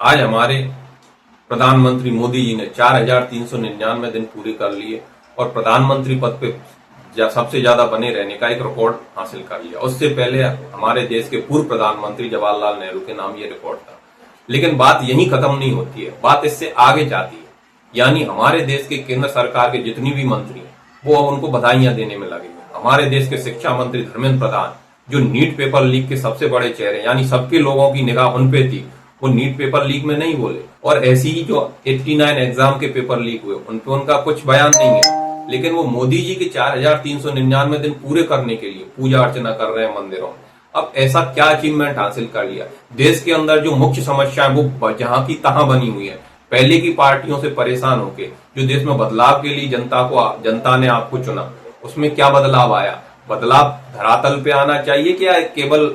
आज हमारे प्रधानमंत्री मोदी जी ने 4,399 दिन पूरे कर लिए और प्रधानमंत्री पद पे सबसे ज्यादा बने रहने का एक रिकॉर्ड हासिल कर लिया। उससे पहले हमारे देश के पूर्व प्रधानमंत्री जवाहरलाल नेहरू के नाम ये रिकॉर्ड था। लेकिन बात यहीं खत्म नहीं होती है, बात इससे आगे जाती है। यानी हमारे देश के केंद्र सरकार के जितनी भी मंत्री हैं वो अब उनको बधाइयां देने में लगे हैं। हमारे देश के शिक्षा मंत्री धर्मेंद्र प्रधान, जो नीट पेपर लीक के सबसे बड़े चेहरे, यानी सबके लोगों की निगाह उन पे थी, वो नीट पेपर लीक में नहीं बोले। और ऐसी ही जो 89 एग्जाम के पेपर लीक हुए उन पे उनका कुछ बयान नहीं है। लेकिन वो मोदी जी के 4,399 दिन पूरे करने के लिए पूजा अर्चना कर रहे हैं मंदिरों में। अब ऐसा क्या अचीवमेंट हासिल कर लिया? देश के अंदर जो मुख्य समस्या है वो जहां की तहां बनी हुई है। पहले की पार्टियों से परेशान होके जो देश में बदलाव के लिए जनता ने आपको चुना, उसमें क्या बदलाव आया? बदलाव धरातल पे आना चाहिए क्या केवल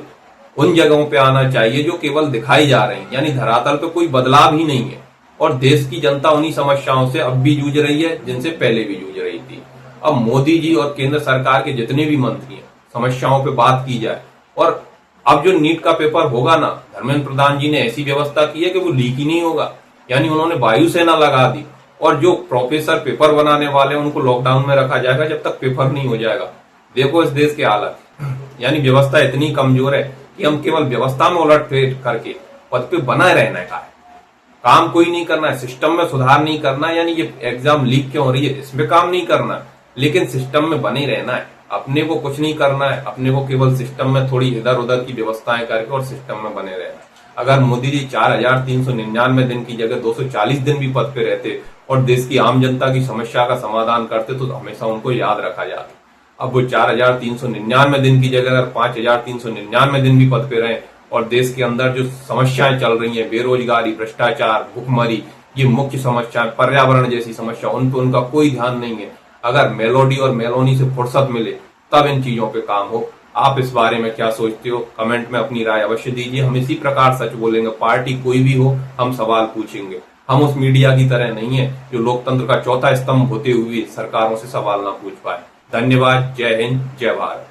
उन जगहों पे आना चाहिए जो केवल दिखाई जा रही हैं? यानी धरातल पे कोई बदलाव ही नहीं है और देश की जनता उन्हीं समस्याओं से अब भी जूझ रही है जिनसे पहले भी जूझ रही थी। अब मोदी जी और केंद्र सरकार के जितने भी मंत्री हैं, समस्याओं पे बात की जाए। और अब जो नीट का पेपर होगा ना, धर्मेंद्र प्रधान जी ने ऐसी व्यवस्था की है कि वो लीक ही नहीं होगा। यानी उन्होंने वायुसेना लगा दी और जो प्रोफेसर पेपर बनाने वाले हैं उनको लॉकडाउन में रखा जाएगा जब तक पेपर नहीं हो जाएगा। देखो इस देश के हालत, यानी व्यवस्था इतनी कमजोर है कि हम केवल व्यवस्था में उलटफेर करके पद पे बनाए रहने का है, काम कोई नहीं करना है, सिस्टम में सुधार नहीं करना है। यानी ये एग्जाम लीक क्यों हो रही है इसमें काम नहीं करना है, लेकिन सिस्टम में बने रहना है। अपने को कुछ नहीं करना है, अपने को केवल सिस्टम में थोड़ी इधर उधर की व्यवस्थाएं करके और सिस्टम में बने रहना है। अगर मोदी जी 4,399 दिन की जगह 240 दिन भी पद पे रहते और देश की आम जनता की समस्या का समाधान करते तो हमेशा उनको याद रखा जाता। अब वो 4,399 दिन की जगह अगर 5,399 दिन भी पद पे रहे और देश के अंदर जो समस्याएं चल रही हैं, बेरोजगारी, भ्रष्टाचार, भुखमरी, ये मुख्य समस्याएं, पर्यावरण जैसी समस्या, उन पे उनका कोई ध्यान नहीं है। अगर मेलोडी और मेलोनी से फुर्सत मिले तब इन चीजों पे काम हो। आप इस बारे में क्या सोचते हो? कमेंट में अपनी राय अवश्य दीजिए। हम इसी प्रकार सच बोलेंगे, पार्टी कोई भी हो हम सवाल पूछेंगे। हम उस मीडिया की तरह नहीं है जो लोकतंत्र का चौथा स्तंभ होते हुए सरकारों से सवाल ना पूछ पाए। धन्यवाद। जय हिंद, जय भारत।